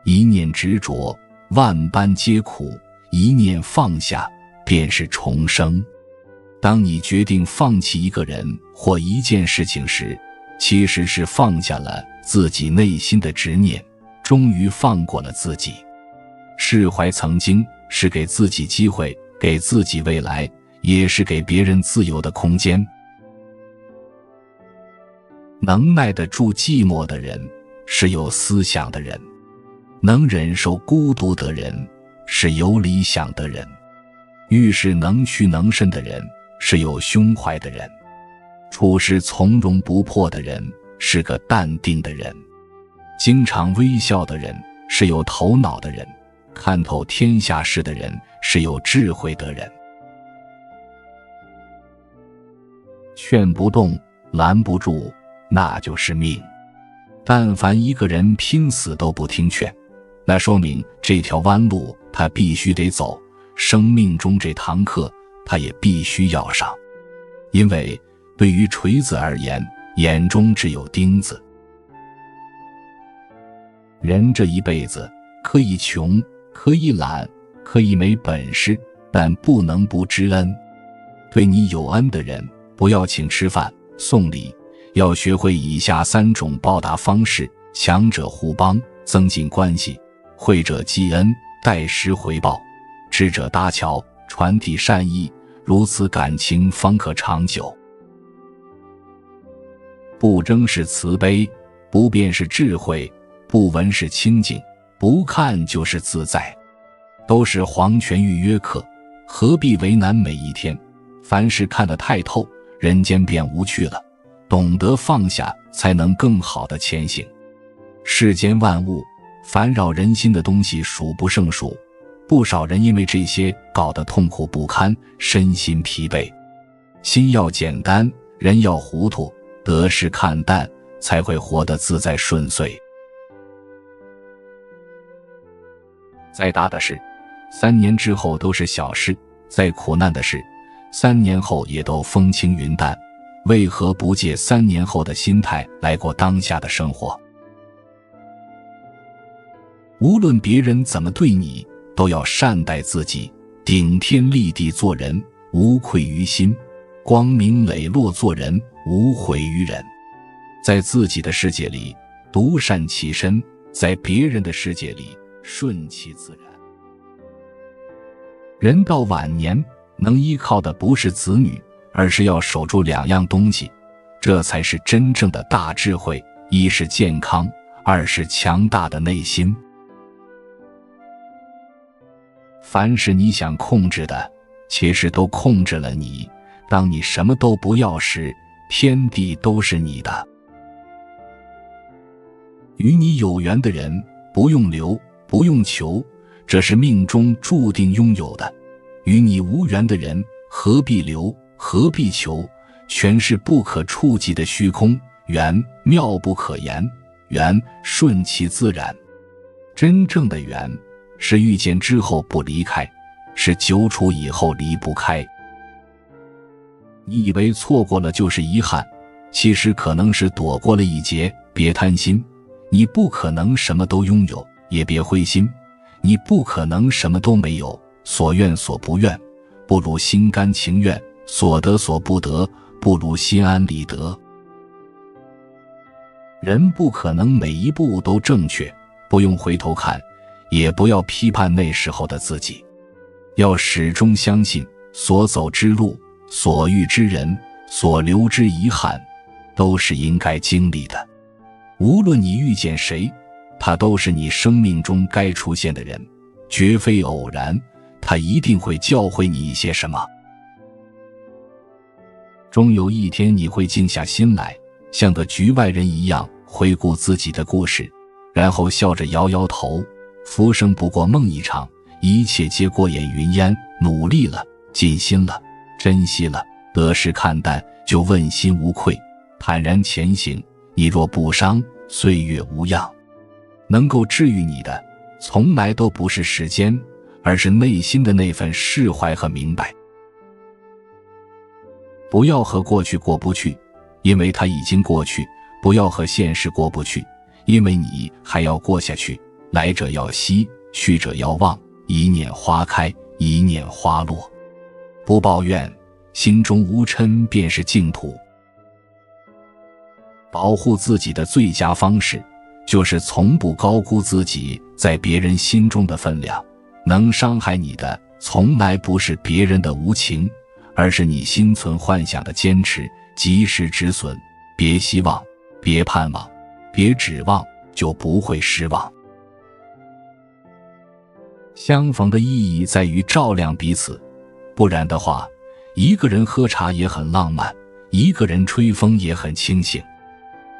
一念执着，万般皆苦；一念放下，便是重生。当你决定放弃一个人或一件事情时，其实是放下了自己内心的执念，终于放过了自己。释怀曾经是给自己机会，给自己未来，也是给别人自由的空间。能耐得住寂寞的人，是有思想的人；能忍受孤独的人，是有理想的人；遇事能屈能伸的人，是有胸怀的人；处事从容不迫的人，是个淡定的人；经常微笑的人，是有头脑的人；看透天下事的人，是有智慧的人。劝不动，拦不住，那就是命。但凡一个人拼死都不听劝，那说明这条弯路他必须得走，生命中这堂课他也必须要上。因为对于锤子而言，眼中只有钉子。人这一辈子可以穷，可以懒，可以没本事，但不能不知恩。对你有恩的人，不要请吃饭送礼，要学会以下3种报答方式：强者互帮，增进关系；惠者积恩，待时回报；知者搭桥，传递善意。如此感情方可长久。不争是慈悲，不辩是智慧，不闻是清净，不看就是自在。都是黄泉预约课，何必为难每一天？凡事看得太透，人间便无趣了。懂得放下，才能更好的前行。世间万物，烦扰人心的东西数不胜数，不少人因为这些搞得痛苦不堪，身心疲惫。心要简单，人要糊涂，得失看淡，才会活得自在顺遂。再大的事，3年之后都是小事；再苦难的事，3年后也都风轻云淡。为何不借3年后的心态来过当下的生活？无论别人怎么对你，都要善待自己，顶天立地做人，无愧于心；光明磊落做人，无悔于人。在自己的世界里独善其身，在别人的世界里顺其自然。人到晚年，能依靠的不是子女，而是要守住2样东西，这才是真正的大智慧：一是健康，二是强大的内心。凡是你想控制的，其实都控制了你。当你什么都不要时，天地都是你的。与你有缘的人，不用留，不用求，这是命中注定拥有的。与你无缘的人，何必留，何必求？全是不可触及的虚空。缘妙不可言，缘顺其自然。真正的缘是遇见之后不离开，是久处以后离不开。你以为错过了就是遗憾，其实可能是躲过了一劫。别贪心，你不可能什么都拥有；也别灰心，你不可能什么都没有。所愿所不愿，不如心甘情愿；所得所不得，不如心安理得。人不可能每一步都正确，不用回头看，也不要批判那时候的自己。要始终相信，所走之路，所遇之人，所留之遗憾，都是应该经历的。无论你遇见谁，他都是你生命中该出现的人，绝非偶然，他一定会教会你一些什么。终有一天你会静下心来，像个局外人一样回顾自己的故事，然后笑着摇摇头，浮生不过梦一场，一切皆过眼云烟。努力了，尽心了，珍惜了，得失看淡，就问心无愧，坦然前行。你若不伤，岁月无恙。能够治愈你的，从来都不是时间，而是内心的那份释怀和明白。不要和过去过不去，因为它已经过去；不要和现实过不去，因为你还要过下去。来者要惜，去者要忘，一念花开，一念花落。不抱怨，心中无嗔便是净土。保护自己的最佳方式，就是从不高估自己在别人心中的分量。能伤害你的，从来不是别人的无情，而是你心存幻想的坚持。及时止损，别希望，别盼望，别指望，就不会失望。相逢的意义在于照亮彼此，不然的话，一个人喝茶也很浪漫，一个人吹风也很清醒。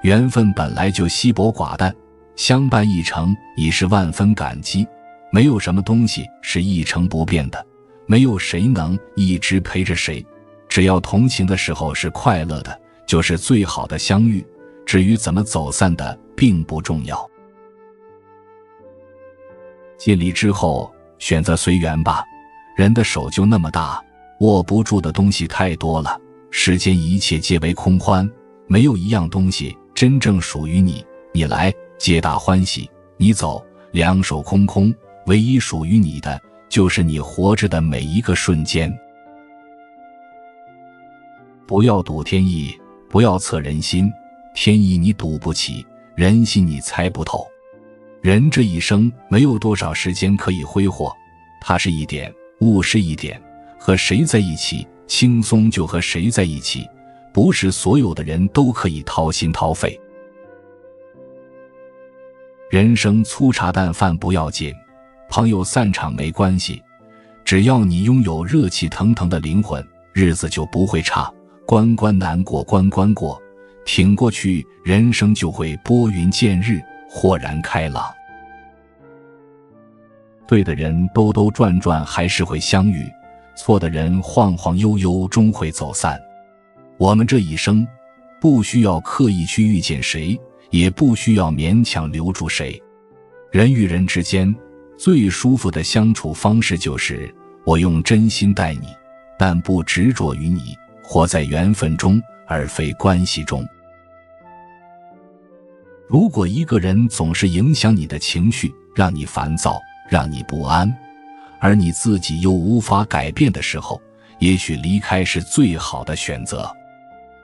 缘分本来就稀薄寡淡，相伴一程已是万分感激。没有什么东西是一成不变的，没有谁能一直陪着谁。只要同行的时候是快乐的，就是最好的相遇。至于怎么走散的，并不重要。尽力之后，选择随缘吧。人的手就那么大，握不住的东西太多了。世间一切皆为空欢，没有一样东西真正属于你。你来，皆大欢喜；你走，两手空空。唯一属于你的，就是你活着的每一个瞬间。不要赌天意，不要测人心。天意你赌不起，人心你猜不透。人这一生没有多少时间可以挥霍，踏实一点，务实一点，和谁在一起轻松就和谁在一起，不是所有的人都可以掏心掏肺。人生粗茶淡饭不要紧，朋友散场没关系，只要你拥有热气腾腾的灵魂，日子就不会差。关关难过关关过，挺过去，人生就会拨云见日，豁然开朗。对的人兜兜转转还是会相遇，错的人晃晃悠悠终会走散。我们这一生不需要刻意去遇见谁，也不需要勉强留住谁。人与人之间最舒服的相处方式就是我用真心待你，但不执着于你，活在缘分中而非关系中。如果一个人总是影响你的情绪，让你烦躁，让你不安，而你自己又无法改变的时候，也许离开是最好的选择。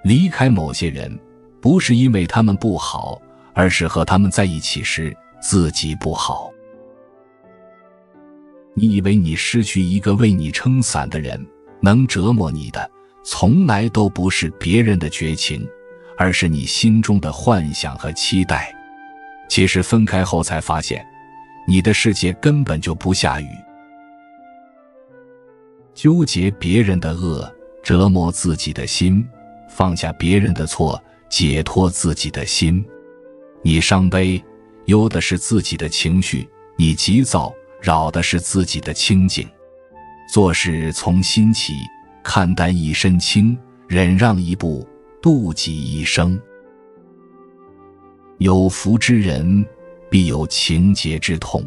离开某些人，不是因为他们不好，而是和他们在一起时自己不好。你以为你失去一个为你撑伞的人，能折磨你的从来都不是别人的绝情，而是你心中的幻想和期待。其实分开后才发现，你的世界根本就不下雨。纠结别人的恶，折磨自己的心，放下别人的错，解脱自己的心。你伤悲，忧的是自己的情绪；你急躁，扰的是自己的清静。做事从心起，看淡一身轻，忍让一步，妒忌一生。有福之人，必有情劫之痛。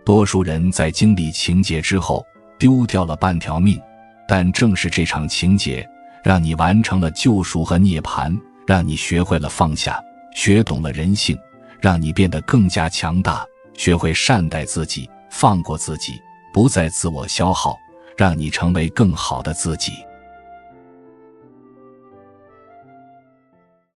多数人在经历情劫之后，丢掉了半条命，但正是这场情劫，让你完成了救赎和涅槃，让你学会了放下，学懂了人性，让你变得更加强大，学会善待自己，放过自己，不再自我消耗，让你成为更好的自己。